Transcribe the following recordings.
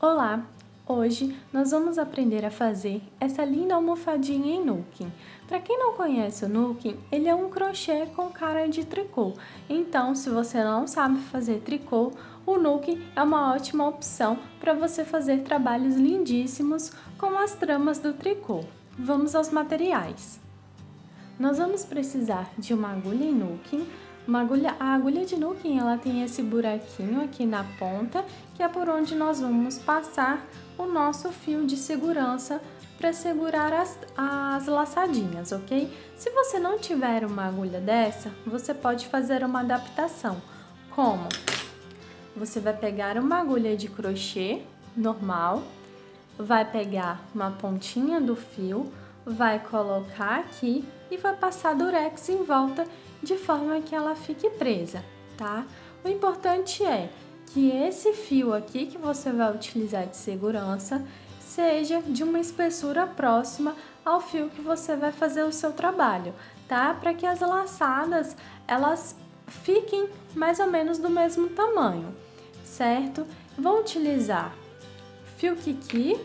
Olá! Hoje nós vamos aprender a fazer essa linda almofadinha em Nukin. Para quem não conhece o Nukin, ele é um crochê com cara de tricô. Então, se você não sabe fazer tricô, o Nukin é uma ótima opção para você fazer trabalhos lindíssimos com as tramas do tricô. Vamos aos materiais. Nós vamos precisar de uma agulha em Nukin. A agulha de Nukin, ela tem esse buraquinho aqui na ponta, que é por onde nós vamos passar o nosso fio de segurança para segurar as laçadinhas, ok? Se você não tiver uma agulha dessa, você pode fazer uma adaptação. Como? Você vai pegar uma agulha de crochê normal, vai pegar uma pontinha do fio, vai colocar aqui e vai passar durex em volta de forma que ela fique presa, tá? O importante é que esse fio aqui que você vai utilizar de segurança seja de uma espessura próxima ao fio que você vai fazer o seu trabalho, tá? Para que as laçadas, elas fiquem mais ou menos do mesmo tamanho, certo? Vou utilizar fio Kiki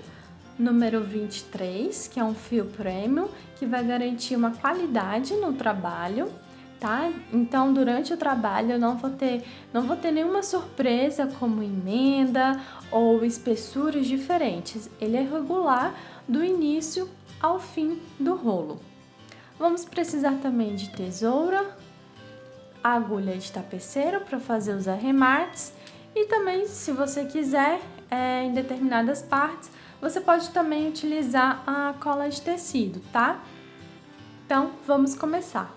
número 23, que é um fio premium, que vai garantir uma qualidade no trabalho, tá? Então, durante o trabalho eu não vou ter nenhuma surpresa como emenda ou espessuras diferentes. Ele é regular do início ao fim do rolo. Vamos precisar também de tesoura, agulha de tapeceiro para fazer os arremates e também, se você quiser, em determinadas partes, você pode também utilizar a cola de tecido, tá? Então, vamos começar.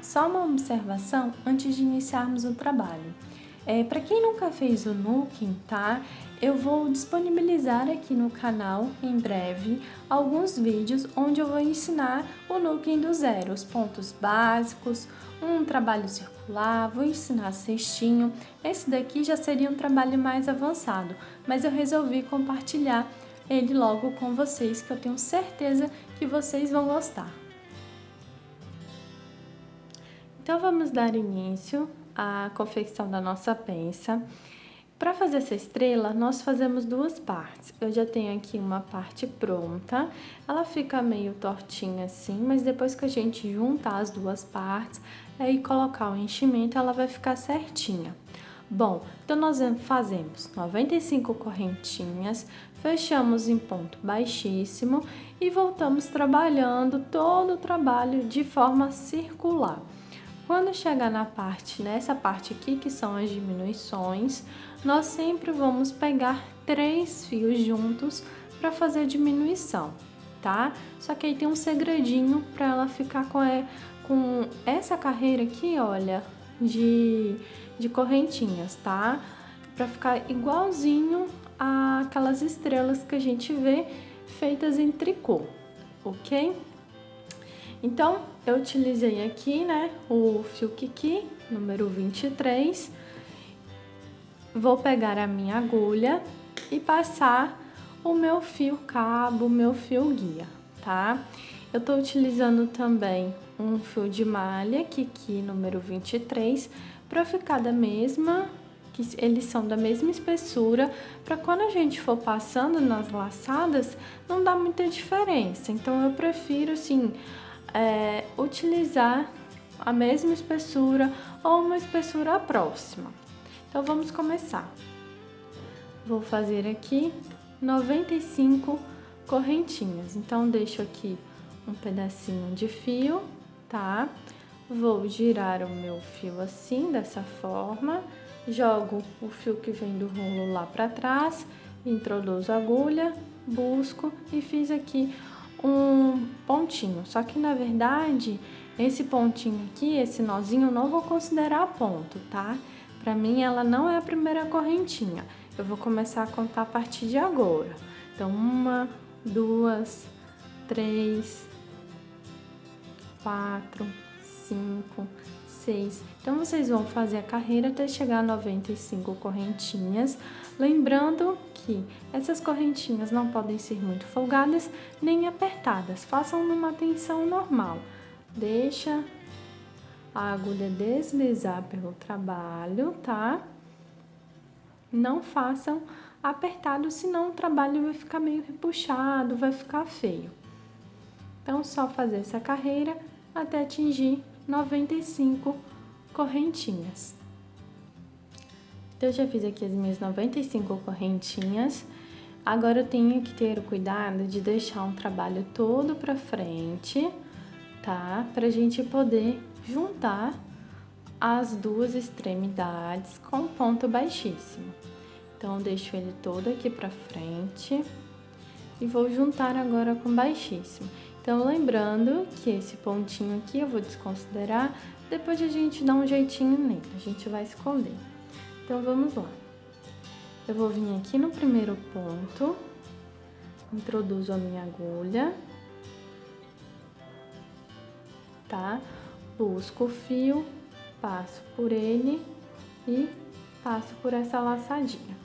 Só uma observação antes de iniciarmos o trabalho. Para quem nunca fez o Nukin, tá? Eu vou disponibilizar aqui no canal, em breve, alguns vídeos onde eu vou ensinar o Nukin do zero, os pontos básicos, um trabalho circular, vou ensinar cestinho. Esse daqui já seria um trabalho mais avançado, mas eu resolvi compartilhar ele logo com vocês, que eu tenho certeza que vocês vão gostar. Então, vamos dar início à confecção da nossa peça. Para fazer essa estrela, nós fazemos duas partes. Eu já tenho aqui uma parte pronta, ela fica meio tortinha assim, mas depois que a gente juntar as duas partes e colocar o enchimento, ela vai ficar certinha. Bom, então nós fazemos 95 correntinhas, fechamos em ponto baixíssimo e voltamos trabalhando todo o trabalho de forma circular. Quando chegar nessa parte aqui, que são as diminuições, nós sempre vamos pegar 3 fios juntos para fazer a diminuição, tá? Só que aí tem um segredinho para ela ficar com essa carreira aqui, olha, de correntinhas, tá? Para ficar igualzinho àquelas estrelas que a gente vê feitas em tricô, ok? Então, eu utilizei aqui, né, o fio Kiki, número 23. Vou pegar a minha agulha e passar o meu fio cabo, o meu fio guia, tá? Eu tô utilizando também um fio de malha Kiki, número 23, para ficar que eles são da mesma espessura, para quando a gente for passando nas laçadas, não dá muita diferença. Então, eu prefiro, assim, utilizar a mesma espessura ou uma espessura próxima. Então, vamos começar. Vou fazer aqui 95 correntinhas. Então, deixo aqui um pedacinho de fio, tá? Vou girar o meu fio assim, dessa forma. Jogo o fio que vem do rolo lá para trás, introduzo a agulha, busco e fiz aqui um pontinho. Só que, na verdade, esse pontinho aqui, esse nozinho, eu não vou considerar ponto, tá? Pra mim, ela não é a primeira correntinha. Eu vou começar a contar a partir de agora. Então, 1, 2, 3, 4, 5, 6. Então, vocês vão fazer a carreira até chegar a 95 correntinhas. Lembrando que essas correntinhas não podem ser muito folgadas nem apertadas. Façam numa tensão normal. Deixa a agulha deslizar pelo trabalho, tá? Não façam apertado, senão o trabalho vai ficar meio repuxado, vai ficar feio. Então, só fazer essa carreira até atingir 95 correntinhas. Então, eu já fiz aqui as minhas 95 correntinhas. Agora eu tenho que ter o cuidado de deixar um trabalho todo pra frente, tá? Pra gente poder juntar as duas extremidades com ponto baixíssimo. Então, eu deixo ele todo aqui pra frente e vou juntar agora com baixíssimo. Então, lembrando que esse pontinho aqui eu vou desconsiderar, depois a gente dá um jeitinho nele, a gente vai esconder. Então, vamos lá. Eu vou vir aqui no primeiro ponto, introduzo a minha agulha, tá? Busco o fio, passo por ele e passo por essa laçadinha.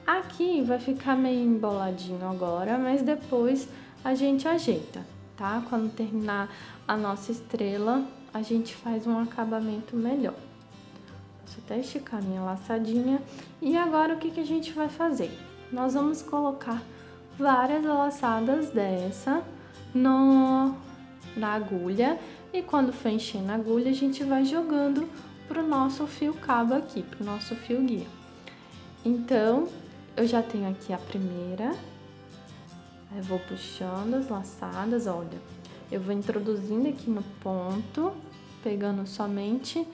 Aqui vai ficar meio emboladinho agora, mas depois a gente ajeita, tá? Quando terminar a nossa estrela, a gente faz um acabamento melhor. Posso até esticar minha laçadinha. E agora o que a gente vai fazer? Nós vamos colocar várias laçadas dessa na agulha. E quando for enchendo a agulha, a gente vai jogando pro nosso fio cabo aqui, pro nosso fio guia. Então, eu já tenho aqui a primeira. Aí vou puxando as laçadas, olha. Eu vou introduzindo aqui no ponto, pegando somente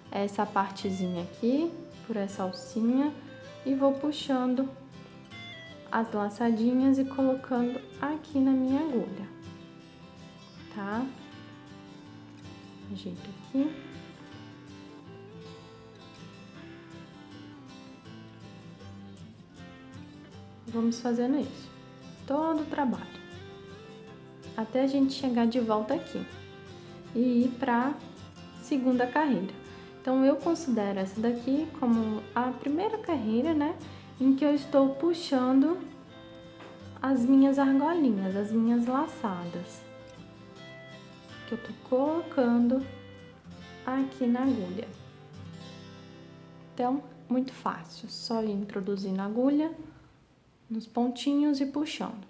essa partezinha aqui, por essa alcinha, e vou puxando as laçadinhas e colocando aqui na minha agulha, tá? Ajeito aqui. Vamos fazendo isso, todo o trabalho, até a gente chegar de volta aqui e ir pra segunda carreira. Então, eu considero essa daqui como a primeira carreira, né, em que eu estou puxando as minhas argolinhas, as minhas laçadas, que eu tô colocando aqui na agulha. Então, muito fácil, só ir introduzindo a agulha nos pontinhos e puxando.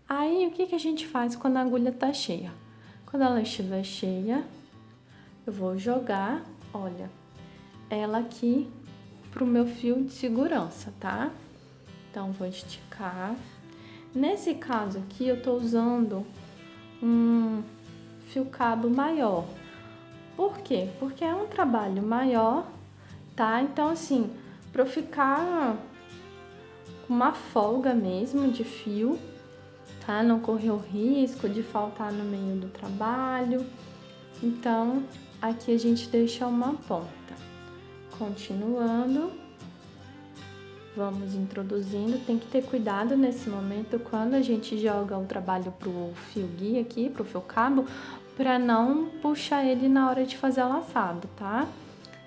Aí, o que a gente faz quando a agulha tá cheia? Quando ela estiver cheia, eu vou jogar, olha, ela aqui pro meu fio de segurança, tá? Então, vou esticar. Nesse caso aqui, eu tô usando um fio cabo maior. Por quê? Porque é um trabalho maior, tá? Então, assim, pra eu ficar com uma folga mesmo de fio, tá? Não correr o risco de faltar no meio do trabalho. Então, aqui a gente deixa uma ponta. Continuando, vamos introduzindo. Tem que ter cuidado nesse momento quando a gente joga o trabalho pro fio guia aqui, pro fio cabo, para não puxar ele na hora de fazer a laçada, tá?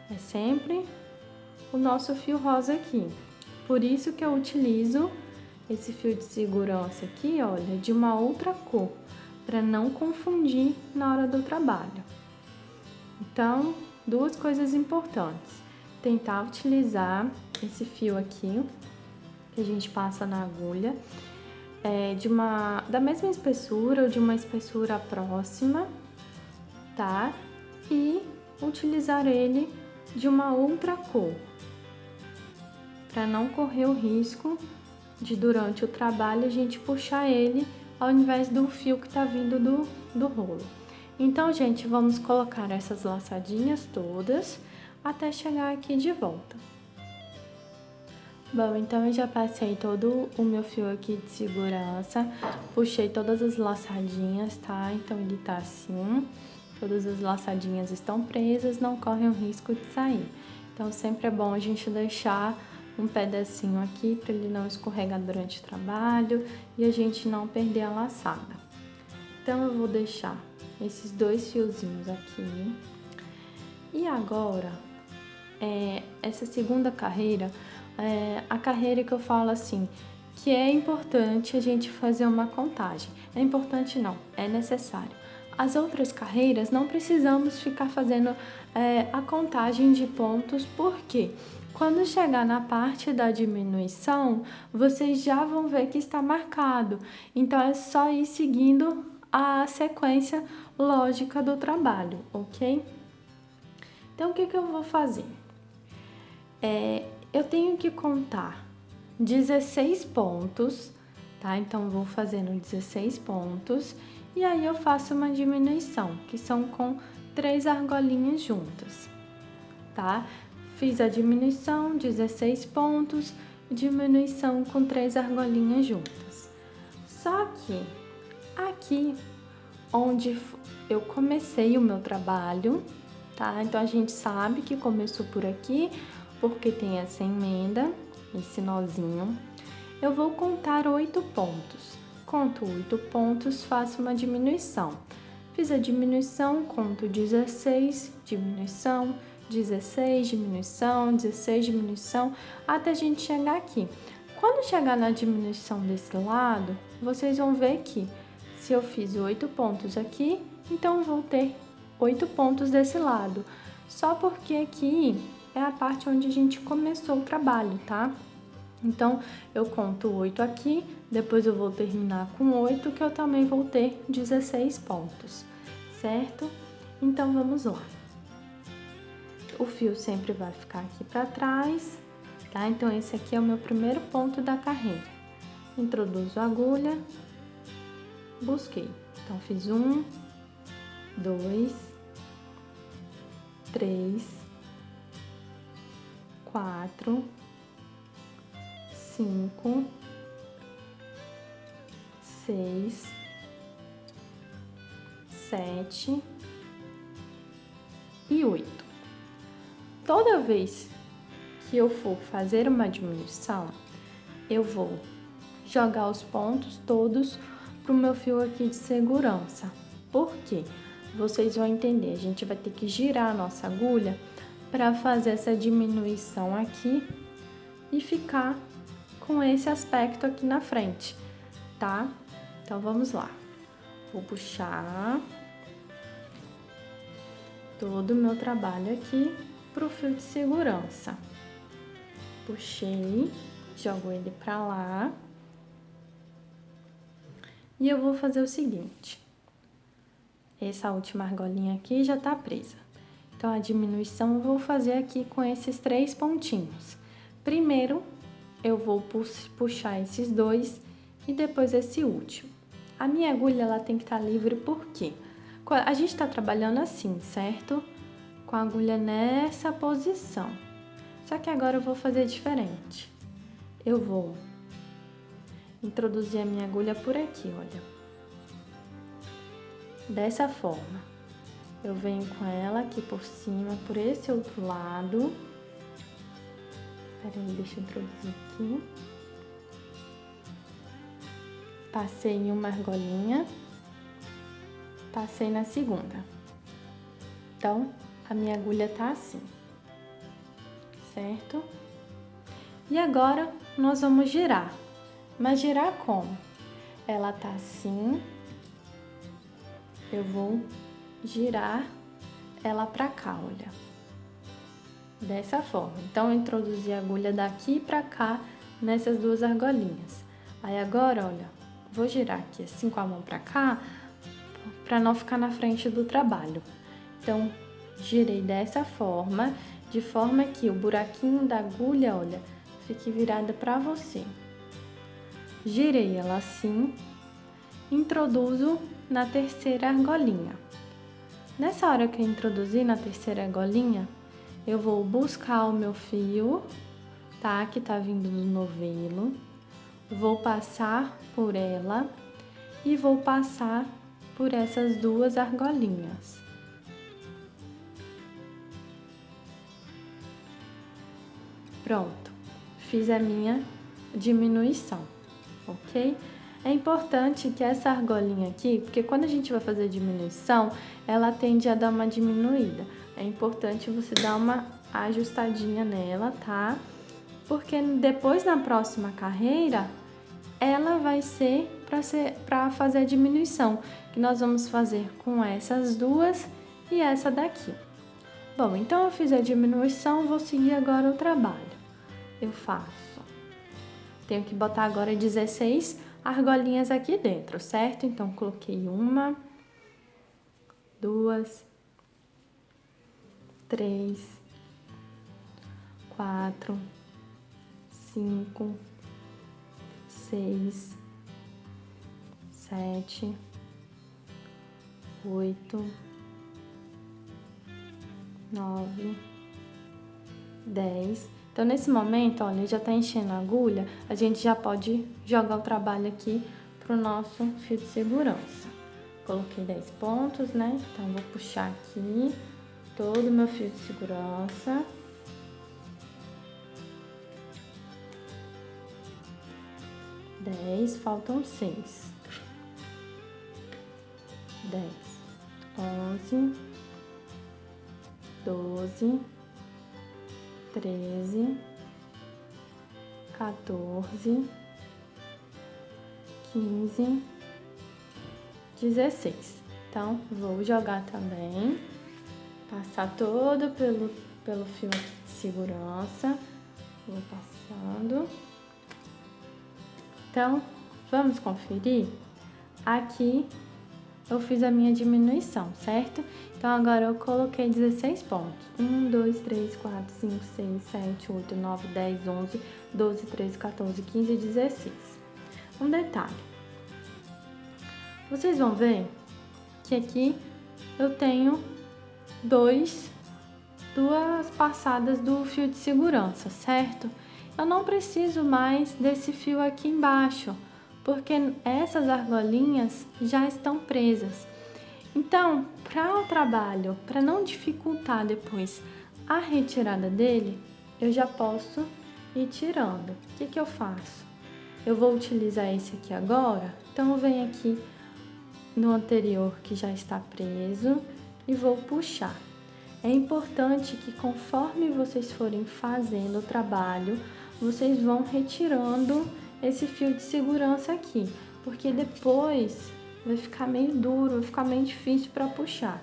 É sempre o nosso fio rosa aqui. Por isso que eu utilizo esse fio de segurança aqui, olha, de uma outra cor, para não confundir na hora do trabalho. Então, duas coisas importantes. Tentar utilizar esse fio aqui, que a gente passa na agulha, da mesma espessura ou de uma espessura próxima, tá? E utilizar ele de uma outra cor, para não correr o risco de, durante o trabalho, a gente puxar ele ao invés do fio que tá vindo do rolo. Então, gente, vamos colocar essas laçadinhas todas até chegar aqui de volta. Bom, então eu já passei todo o meu fio aqui de segurança, puxei todas as laçadinhas, tá? Então ele tá assim, todas as laçadinhas estão presas, não correm o risco de sair. Então sempre é bom a gente deixar um pedacinho aqui para ele não escorregar durante o trabalho e a gente não perder a laçada. Então eu vou deixar esses dois fiozinhos aqui. E agora, essa segunda carreira, a carreira que eu falo assim, que é importante a gente fazer uma contagem. É importante não, é necessário. As outras carreiras não precisamos ficar fazendo a contagem de pontos, porque quando chegar na parte da diminuição, vocês já vão ver que está marcado. Então, é só ir seguindo a sequência lógica do trabalho, ok? Então, o que eu vou fazer? Eu tenho que contar 16 pontos, tá? Então, vou fazendo 16 pontos e aí eu faço uma diminuição, que são com 3 argolinhas juntas, tá? Fiz a diminuição, 16 pontos, diminuição com 3 argolinhas juntas. Só que aqui onde eu comecei o meu trabalho, tá? Então, a gente sabe que começou por aqui, porque tem essa emenda, esse nozinho. Eu vou contar 8 pontos. Conto 8 pontos, faço uma diminuição. Fiz a diminuição, conto 16, diminuição, 16, diminuição, 16, diminuição, até a gente chegar aqui. Quando chegar na diminuição desse lado, vocês vão ver que se eu fiz 8 pontos aqui, então vou ter 8 pontos desse lado. Só porque aqui é a parte onde a gente começou o trabalho, tá? Então, eu conto 8 aqui, depois eu vou terminar com 8, que eu também vou ter 16 pontos, certo? Então, vamos lá. O fio sempre vai ficar aqui para trás, tá? Então, esse aqui é o meu primeiro ponto da carreira. Introduzo a agulha, busquei. Então, fiz 1, 2, 3, 4, 5, 6, 7 e 8. Toda vez que eu for fazer uma diminuição, eu vou jogar os pontos todos pro meu fio aqui de segurança. Por quê? Vocês vão entender, a gente vai ter que girar a nossa agulha para fazer essa diminuição aqui e ficar com esse aspecto aqui na frente, tá? Então, vamos lá. Vou puxar todo o meu trabalho aqui pro fio de segurança. Puxei, jogo ele pra lá. E eu vou fazer o seguinte. Essa última argolinha aqui já tá presa. Então, a diminuição eu vou fazer aqui com esses 3 pontinhos. Primeiro, eu vou puxar esses 2 e depois esse último. A minha agulha, ela tem que estar livre, por quê? A gente tá trabalhando assim, certo? Com a agulha nessa posição. Só que agora eu vou fazer diferente. Eu vou introduzir a minha agulha por aqui, olha. Dessa forma. Eu venho com ela aqui por cima, por esse outro lado. Peraí, deixa eu introduzir aqui. Passei em uma argolinha. Passei na segunda. Então, a minha agulha tá assim. Certo? E agora, nós vamos girar. Mas girar como? Ela tá assim. Eu vou girar ela pra cá, olha. Dessa forma. Então, eu introduzi a agulha daqui pra cá, nessas 2 argolinhas. Aí, agora, olha, vou girar aqui assim com a mão pra cá, pra não ficar na frente do trabalho. Então, girei dessa forma, de forma que o buraquinho da agulha, olha, fique virada pra você. Girei ela assim, introduzo na terceira argolinha. Nessa hora que eu introduzi na terceira argolinha, eu vou buscar o meu fio, tá? Que tá vindo do novelo. Vou passar por ela e vou passar por essas 2 argolinhas. Pronto, fiz a minha diminuição, ok? É importante que essa argolinha aqui, porque quando a gente vai fazer a diminuição, ela tende a dar uma diminuída. É importante você dar uma ajustadinha nela, tá? Porque depois, na próxima carreira, ela vai ser para fazer a diminuição, que nós vamos fazer com essas duas e essa daqui. Bom, então eu fiz a diminuição, vou seguir agora o trabalho. Eu faço, tenho que botar agora 16 argolinhas aqui dentro, certo? Então, coloquei 1, 2, 3, 4, 5, 6, 7, 8, 9, 10. Então, nesse momento, olha, já tá enchendo a agulha, a gente já pode jogar o trabalho aqui pro nosso fio de segurança. Coloquei 10 pontos, né? Então, vou puxar aqui todo o meu fio de segurança. Faltam 6. 10, 11, 12, 13, 14, 15, 16. Então, vou jogar também, passar todo pelo fio de segurança, vou passando. Então, vamos conferir? Aqui eu fiz a minha diminuição, certo? Então, agora eu coloquei 16 pontos. 1, 2, 3, 4, 5, 6, 7, 8, 9, 10, 11, 12, 13, 14, 15 e 16. Um detalhe. Vocês vão ver que aqui eu tenho duas passadas do fio de segurança, certo? Eu não preciso mais desse fio aqui embaixo, porque essas argolinhas já estão presas. Então, para o trabalho, para não dificultar depois a retirada dele, eu já posso ir tirando. O que eu faço? Eu vou utilizar esse aqui agora, então eu venho aqui no anterior que já está preso e vou puxar. É importante que conforme vocês forem fazendo o trabalho, vocês vão retirando esse fio de segurança aqui, porque depois vai ficar meio duro, vai ficar meio difícil para puxar.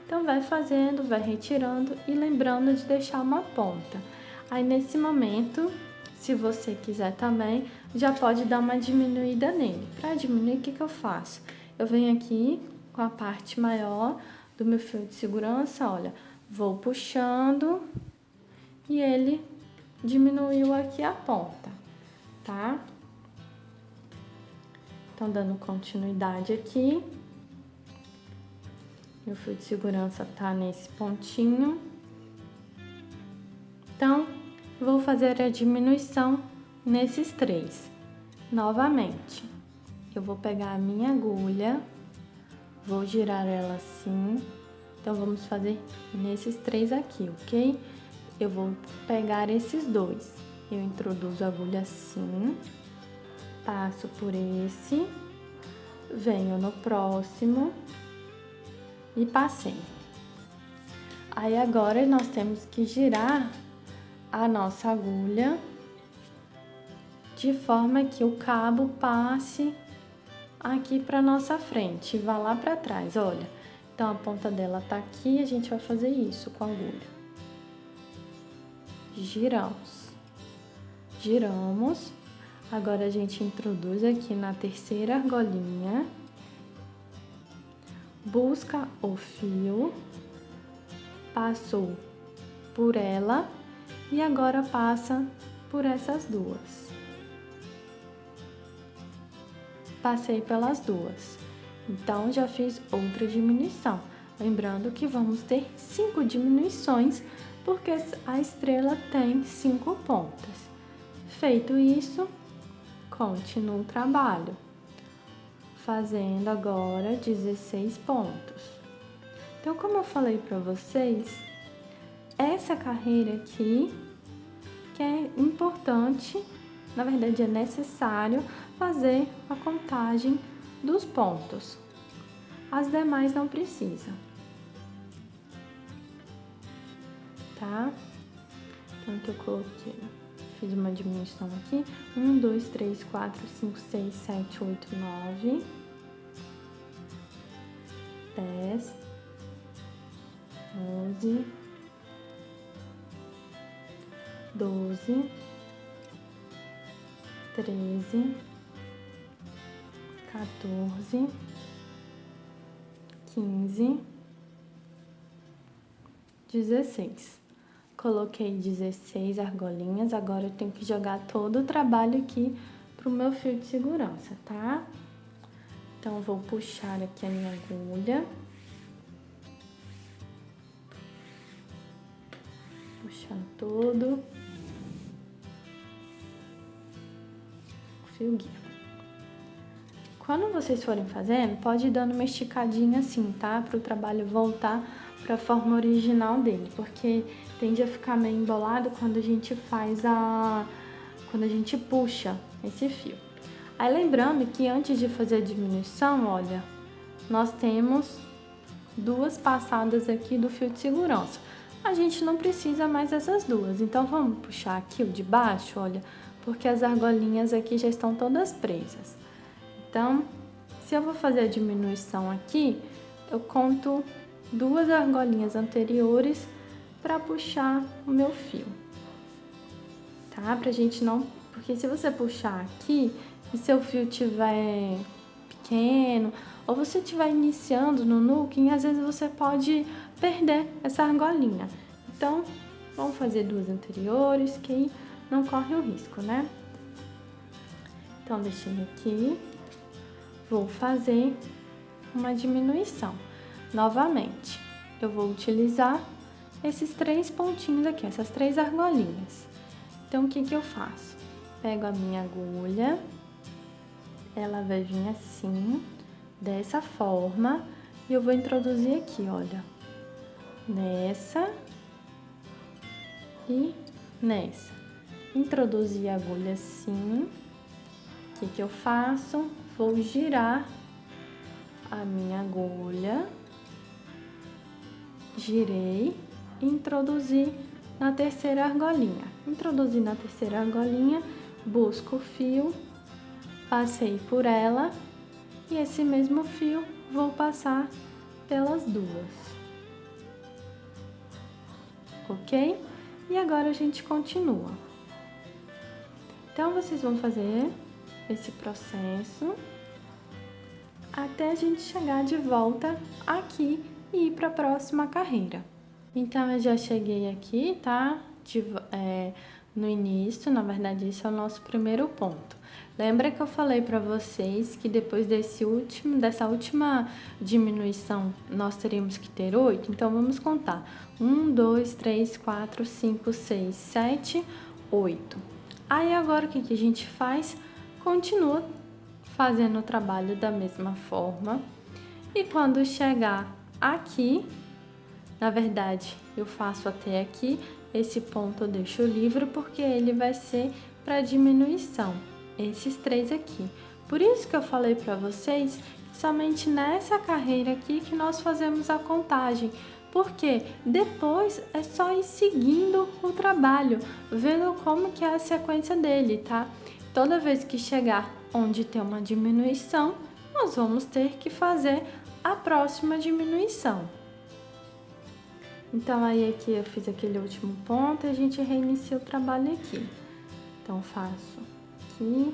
Então vai fazendo, vai retirando e lembrando de deixar uma ponta. Aí nesse momento, se você quiser também, já pode dar uma diminuída nele. Para diminuir, o que eu faço? Eu venho aqui com a parte maior do meu fio de segurança, olha, vou puxando e ele diminuiu aqui a ponta, tá? Então, dando continuidade aqui, meu fio de segurança tá nesse pontinho. Então, vou fazer a diminuição nesses 3. Novamente, eu vou pegar a minha agulha, vou girar ela assim. Então, vamos fazer nesses 3 aqui, ok? Eu vou pegar esses 2. Eu introduzo a agulha assim, passo por esse, venho no próximo e passei. Aí, agora, nós temos que girar a nossa agulha de forma que o cabo passe aqui para nossa frente e vá lá para trás, olha. Então, a ponta dela tá aqui, a gente vai fazer isso com a agulha. Giramos. Agora, a gente introduz aqui na terceira argolinha, busca o fio, passou por ela e agora passa por essas duas. Passei pelas duas. Então, já fiz outra diminuição. Lembrando que vamos ter 5 diminuições, porque a estrela tem 5 pontas. Feito isso, continuo o trabalho. Fazendo agora 16 pontos. Então, como eu falei para vocês, essa carreira aqui, que é importante, na verdade é necessário fazer a contagem dos pontos. As demais não precisam. Tá? Então, que eu coloquei fiz uma diminuição aqui. 1, 2, 3, 4, 5, 6, 7, 8, 9, 10, 11, 12, 13, 14, 15, 16. Coloquei 16 argolinhas, agora eu tenho que jogar todo o trabalho aqui pro meu fio de segurança, tá? Então, eu vou puxar aqui a minha agulha. Puxar todo o fio guia. Quando vocês forem fazendo, pode ir dando uma esticadinha assim, tá? Para o trabalho voltar para a forma original dele, porque tende a ficar meio embolado quando a gente quando a gente puxa esse fio. Aí lembrando que antes de fazer a diminuição, olha, nós temos 2 passadas aqui do fio de segurança. A gente não precisa mais dessas 2, então vamos puxar aqui o de baixo, olha, porque as argolinhas aqui já estão todas presas. Então, se eu vou fazer a diminuição aqui, eu conto 2 argolinhas anteriores para puxar o meu fio, tá? Pra gente não... Porque se você puxar aqui e seu fio tiver pequeno, ou você estiver iniciando no nooking, às vezes você pode perder essa argolinha. Então, vamos fazer 2 anteriores, que aí não corre o risco, né? Então, deixei aqui. Vou fazer uma diminuição. Novamente, eu vou utilizar esses 3 pontinhos aqui, essas 3 argolinhas. Então, o que que eu faço? Pego a minha agulha, ela vai vir assim, dessa forma, e eu vou introduzir aqui, olha, nessa e nessa. Introduzi a agulha assim. O que que eu faço? Vou girar a minha agulha, girei e introduzi na terceira argolinha. Introduzi na terceira argolinha, busco o fio, passei por ela e esse mesmo fio vou passar pelas 2. Ok? E agora a gente continua. Então, vocês vão fazer esse processo até a gente chegar de volta aqui e ir para a próxima carreira. Então, eu já cheguei aqui, tá? No início, na verdade, esse é o nosso primeiro ponto. Lembra que eu falei para vocês que depois dessa última diminuição, nós teríamos que ter 8? Então, vamos contar. 1, 2, 3, 4, 5, 6, 7, 8. Aí, agora, o que a gente faz? Continua fazendo o trabalho da mesma forma. E quando chegar aqui, na verdade, eu faço até aqui, esse ponto eu deixo livre porque ele vai ser para diminuição, esses 3 aqui. Por isso que eu falei para vocês que somente nessa carreira aqui que nós fazemos a contagem, porque depois é só ir seguindo o trabalho, vendo como que é a sequência dele, tá? Toda vez que chegar onde tem uma diminuição, nós vamos ter que fazer a próxima diminuição. Então, aí aqui eu fiz aquele último ponto e a gente reinicia o trabalho aqui. Então, faço aqui.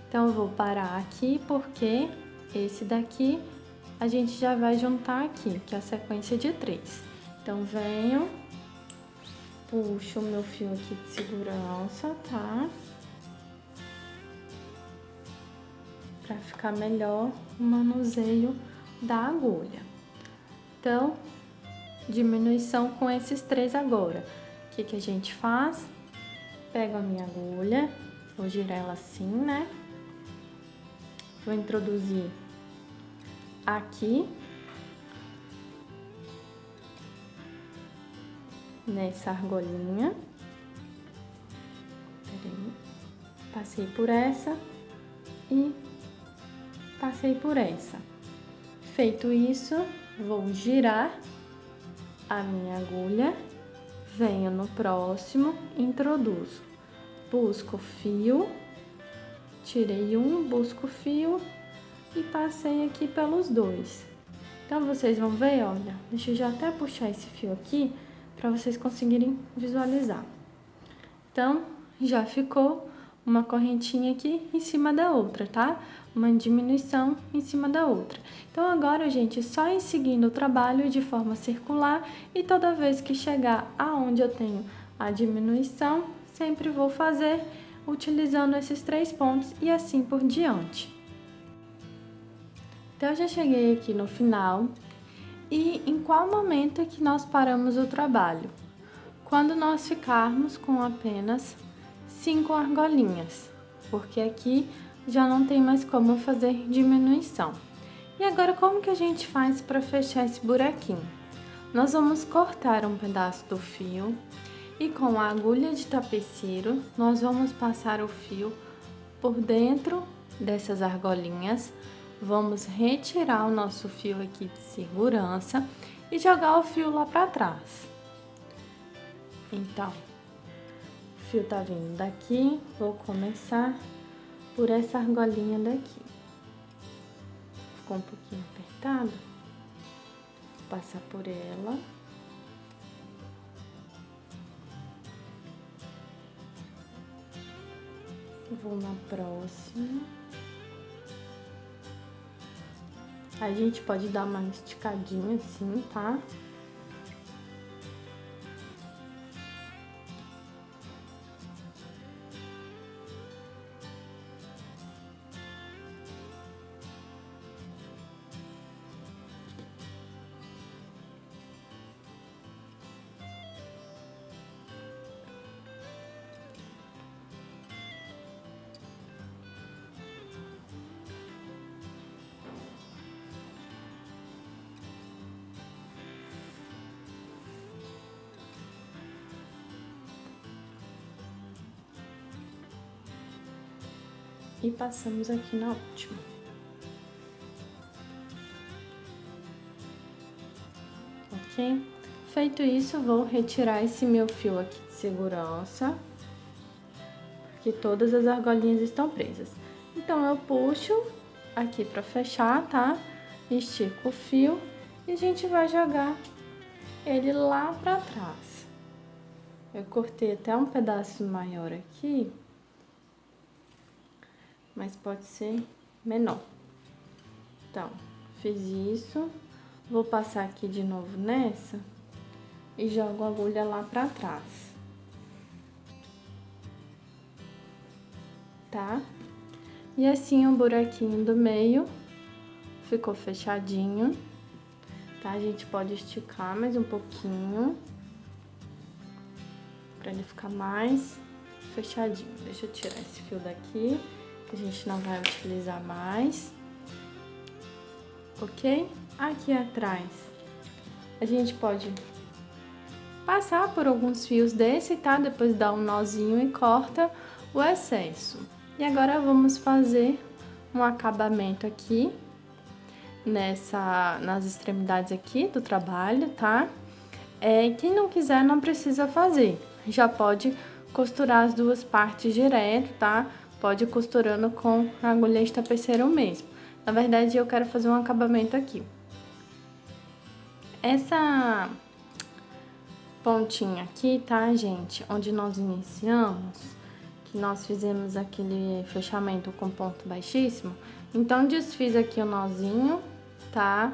Então, eu vou parar aqui porque esse daqui a gente já vai juntar aqui, que é a sequência de 3. Então, venho, puxo o meu fio aqui de segurança, tá? Pra ficar melhor o manuseio da agulha. Então, diminuição com esses 3 agora. O que que a gente faz? Pego a minha agulha, vou girar ela assim, né? Vou introduzir aqui, nessa argolinha, Passei por essa e passei por essa. Feito isso, vou girar a minha agulha, venho no próximo, introduzo, busco o fio, tirei um, busco o fio e passei aqui pelos dois. Então, vocês vão ver, olha, deixa eu já até puxar esse fio aqui para vocês conseguirem visualizar. Então, já ficou uma correntinha aqui em cima da outra, tá? Uma diminuição em cima da outra. Então, agora, gente, só ir seguindo o trabalho de forma circular e toda vez que chegar aonde eu tenho a diminuição, sempre vou fazer utilizando esses 3 pontos e assim por diante. Então, eu já cheguei aqui no final. E em qual momento é que nós paramos o trabalho? Quando nós ficarmos com apenas 5 argolinhas, porque aqui já não tem mais como fazer diminuição. E agora, como que a gente faz para fechar esse buraquinho? Nós vamos cortar um pedaço do fio e com a agulha de tapeceiro, nós vamos passar o fio por dentro dessas argolinhas. Vamos retirar o nosso fio aqui de segurança e jogar o fio lá para trás. Então, o fio tá vindo daqui, vou começar por essa argolinha daqui. Ficou um pouquinho apertado, vou passar por ela. Vou na próxima. A gente pode dar uma esticadinha assim, tá? E passamos aqui na última. Ok? Feito isso, vou retirar esse meu fio aqui de segurança, porque todas as argolinhas estão presas. Então, eu puxo aqui pra fechar, tá? Estico o fio e a gente vai jogar ele lá pra trás. Eu cortei até um pedaço maior aqui, mas pode ser menor. Então, fiz isso, vou passar aqui de novo nessa e jogo a agulha lá pra trás, tá? E assim o buraquinho do meio ficou fechadinho, tá? A gente pode esticar mais um pouquinho pra ele ficar mais fechadinho. Deixa eu tirar esse fio daqui, que a gente não vai utilizar mais, ok? Aqui atrás, a gente pode passar por alguns fios desse, tá? Depois dá um nozinho e corta o excesso. E agora vamos fazer um acabamento aqui, nas extremidades aqui do trabalho, tá? Quem não quiser não precisa fazer, já pode costurar as duas partes direto, tá? Pode ir costurando com a agulha de tapeceiro mesmo. Na verdade, eu quero fazer um acabamento aqui. Essa pontinha aqui, tá, gente? Onde nós iniciamos, que nós fizemos aquele fechamento com ponto baixíssimo. Então, desfiz aqui o nozinho, tá?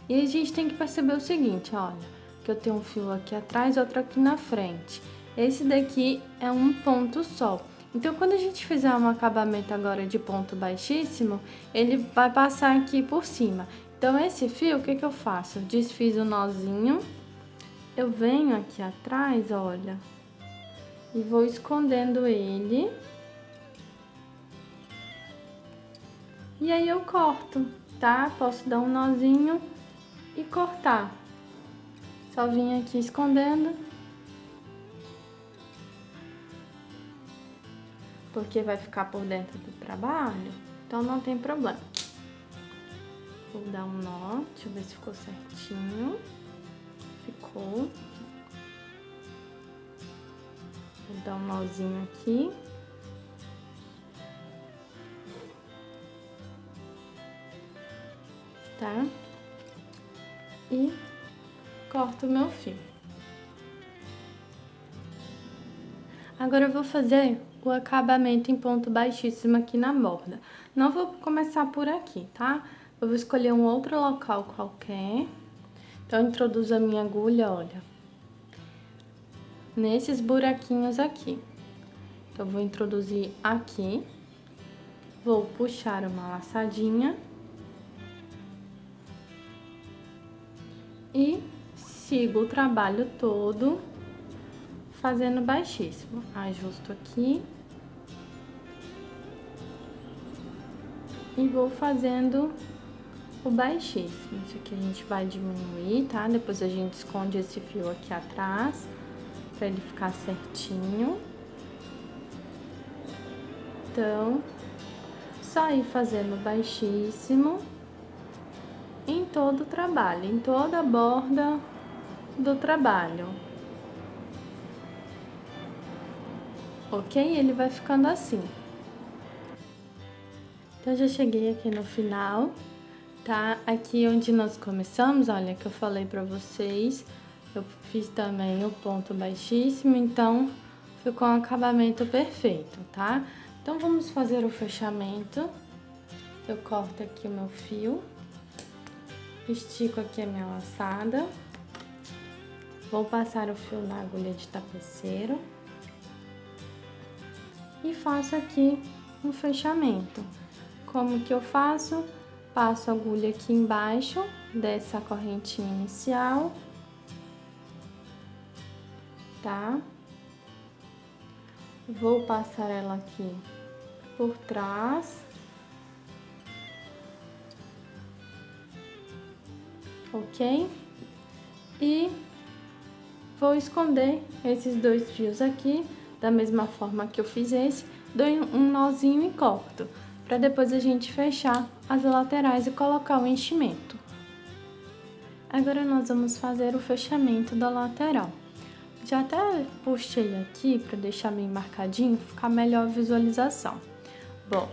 E a gente tem que perceber o seguinte, olha, que eu tenho um fio aqui atrás, outro aqui na frente. Esse daqui é um ponto só. Então, quando a gente fizer um acabamento agora de ponto baixíssimo, ele vai passar aqui por cima. Então, esse fio, o que que eu faço? Eu desfiz o nozinho, eu venho aqui atrás, olha, e vou escondendo ele. E aí, eu corto, tá? Posso dar um nozinho e cortar. Só vim aqui escondendo. porque vai ficar por dentro do trabalho, então não tem problema. Vou dar um nó, deixa eu ver se ficou certinho. Ficou. Vou dar um nozinho aqui. Tá? E corto o meu fio. Agora eu vou fazer o acabamento em ponto baixíssimo aqui na borda. Não vou começar por aqui, tá? Eu vou escolher um outro local qualquer. Então, eu introduzo a minha agulha, olha, nesses buraquinhos aqui. Então, eu vou introduzir aqui. Vou puxar uma laçadinha. E sigo o trabalho todo fazendo baixíssimo. Ajusto aqui. E vou fazendo o baixíssimo. Isso aqui a gente vai diminuir, tá? Depois a gente esconde esse fio aqui atrás, pra ele ficar certinho. Então, só ir fazendo baixíssimo em todo o trabalho, em toda a borda do trabalho. Ok? Ele vai ficando assim. Então, já cheguei aqui no final, tá? Aqui onde nós começamos, olha, que eu falei pra vocês, eu fiz também o ponto baixíssimo, então ficou um acabamento perfeito, tá? Então, vamos fazer o fechamento. Eu corto aqui o meu fio, estico aqui a minha laçada, vou passar o fio na agulha de tapeceiro e faço aqui um fechamento. Como que eu faço? Passo a agulha aqui embaixo dessa correntinha inicial, tá? Vou passar ela aqui por trás. Ok? E vou esconder esses dois fios aqui, da mesma forma que eu fiz esse, dou um nozinho e corto, para depois a gente fechar as laterais e colocar o enchimento. Agora nós vamos fazer o fechamento da lateral. Já até puxei aqui para deixar bem marcadinho, ficar melhor a visualização. Bom,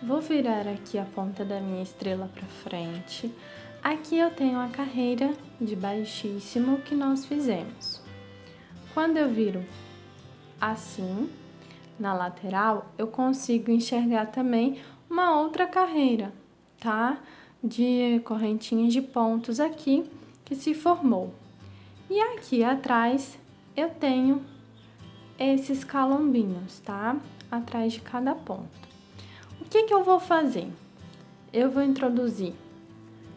vou virar aqui a ponta da minha estrela para frente. Aqui eu tenho a carreira de baixíssimo que nós fizemos. Quando eu viro assim, na lateral, eu consigo enxergar também uma outra carreira, tá? De correntinhas de pontos aqui que se formou. E aqui atrás eu tenho esses calombinhos, tá? Atrás de cada ponto. O que que eu vou fazer? Eu vou introduzir.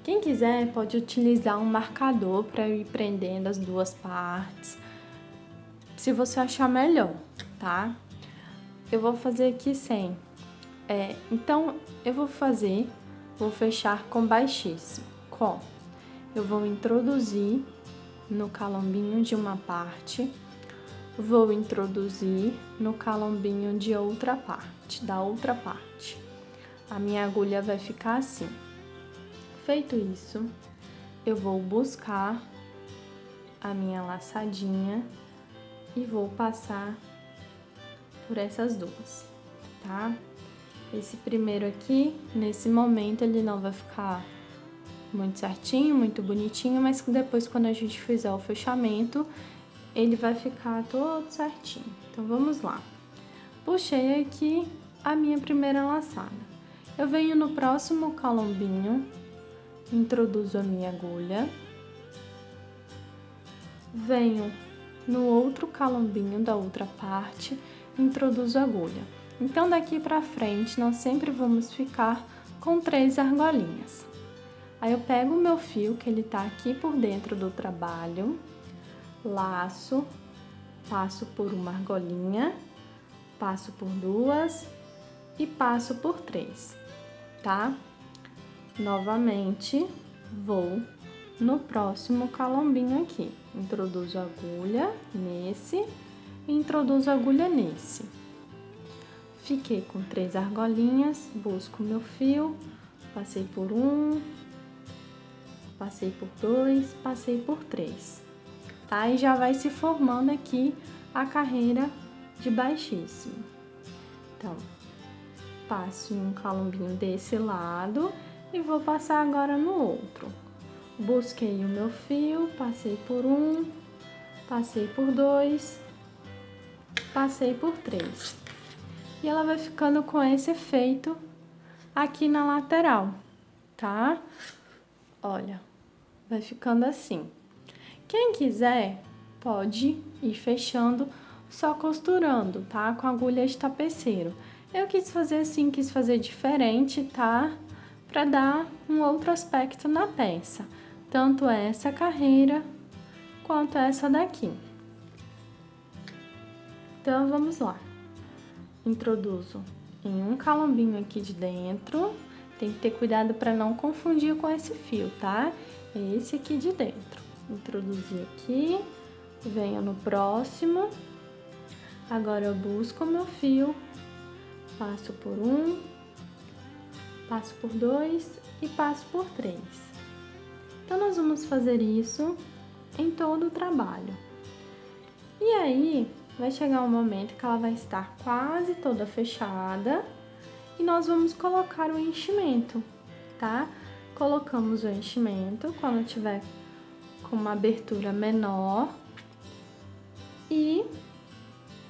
Quem quiser pode utilizar um marcador para ir prendendo as duas partes, se você achar melhor, tá? Eu vou fazer aqui sem. Então, eu vou fechar com baixíssimo. Eu vou introduzir no calombinho de uma parte, vou introduzir no calombinho de outra parte, da outra parte. A minha agulha vai ficar assim. Feito isso, eu vou buscar a minha laçadinha e vou passar por essas duas, tá? Esse primeiro aqui, nesse momento, ele não vai ficar muito certinho, muito bonitinho, mas depois, quando a gente fizer o fechamento, ele vai ficar todo certinho. Então, vamos lá. Puxei aqui a minha primeira laçada. Eu venho no próximo calombinho, introduzo a minha agulha, venho no outro calombinho da outra parte, introduzo a agulha. Então, daqui pra frente, nós sempre vamos ficar com 3 argolinhas. Aí, eu pego o meu fio, que ele tá aqui por dentro do trabalho, laço, passo por uma argolinha, passo por 2 e passo por 3, tá? Novamente, vou no próximo calombinho aqui. Introduzo a agulha nesse e introduzo a agulha nesse. Fiquei com 3 argolinhas, busco meu fio, passei por 1, passei por 2, passei por 3, tá? E já vai se formando aqui a carreira de baixíssimo. Então, passo em um calombinho desse lado e vou passar agora no outro. Busquei o meu fio, passei por 1, passei por 2, passei por 3. E ela vai ficando com esse efeito aqui na lateral, tá? Olha, vai ficando assim. Quem quiser, pode ir fechando, só costurando, tá? Com agulha de tapeceiro. Eu quis fazer assim, quis fazer diferente, tá? Pra dar um outro aspecto na peça. Tanto essa carreira, quanto essa daqui. Então, vamos lá. Introduzo em um calombinho aqui de dentro. Tem que ter cuidado para não confundir com esse fio, tá? É esse aqui de dentro. Introduzi aqui, venho no próximo. Agora eu busco o meu fio, passo por 1, passo por 2 e passo por 3. Então, nós vamos fazer isso em todo o trabalho. E aí, vai chegar um momento que ela vai estar quase toda fechada e nós vamos colocar o enchimento, tá? Colocamos o enchimento quando tiver com uma abertura menor e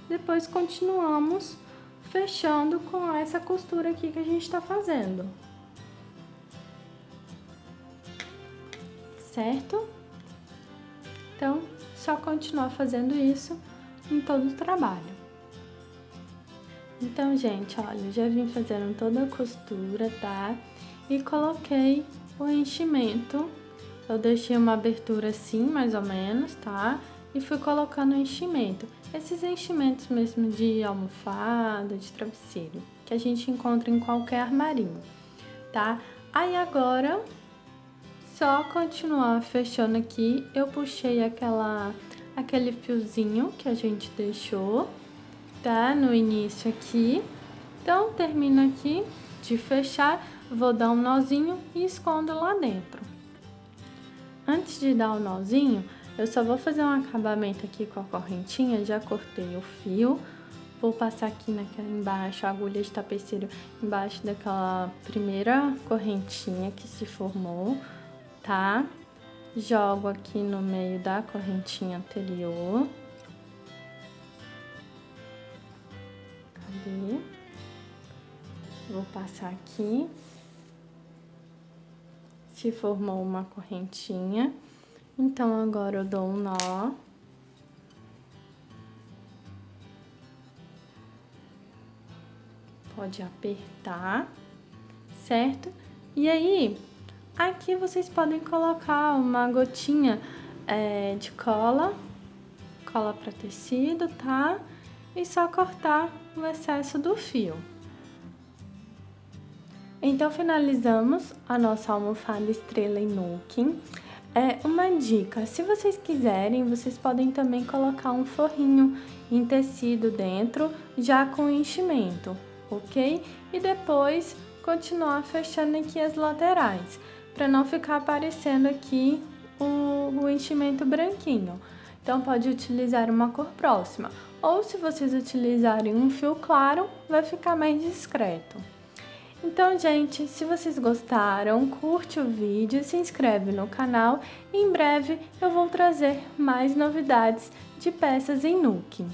depois continuamos fechando com essa costura aqui que a gente tá fazendo. Certo? Então, só continuar fazendo isso em todo o trabalho. Então, gente, olha, já vim fazendo toda a costura, tá? E coloquei o enchimento. Eu deixei uma abertura assim, mais ou menos, tá? E fui colocando o enchimento. Esses enchimentos mesmo de almofada, de travesseiro, que a gente encontra em qualquer armarinho, tá? Aí agora, só continuar fechando aqui. Eu puxei aquele fiozinho que a gente deixou, tá? No início aqui. Então, termino aqui de fechar, vou dar um nozinho e escondo lá dentro. Antes de dar o nozinho, eu só vou fazer um acabamento aqui com a correntinha, já cortei o fio. Vou passar aqui embaixo, a agulha de tapeceiro, embaixo daquela primeira correntinha que se formou, tá? Jogo aqui no meio da correntinha anterior. Cadê? Vou passar aqui. Se formou uma correntinha. Então, agora eu dou um nó. Pode apertar, certo? E aí, aqui vocês podem colocar uma gotinha de cola para tecido, tá? E só cortar o excesso do fio. Então, finalizamos a nossa almofada estrela em Nooking. Uma dica, se vocês quiserem, vocês podem também colocar um forrinho em tecido dentro, já com enchimento, ok? E depois continuar fechando aqui as laterais, para não ficar aparecendo aqui o enchimento branquinho. Então, pode utilizar uma cor próxima, ou se vocês utilizarem um fio claro, vai ficar mais discreto. Então, gente, se vocês gostaram, curte o vídeo, se inscreve no canal e em breve eu vou trazer mais novidades de peças em Nooking.